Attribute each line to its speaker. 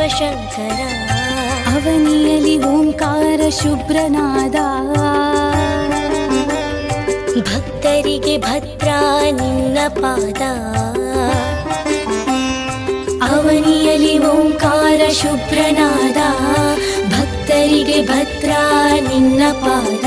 Speaker 1: ಶಿವಶಂಕರ
Speaker 2: ಅವನಿಯಲಿ ಓಂಕಾರ ಶುಭ್ರನಾದ
Speaker 1: ಭಕ್ತರಿಗೆ ಭದ್ರ ನಿನ್ನ ಪಾದ
Speaker 2: ಅವನಿಯಲಿ ಓಂಕಾರ ಶುಭ್ರನಾದ ಭಕ್ತರಿಗೆ ಭದ್ರ ನಿನ್ನ ಪಾದ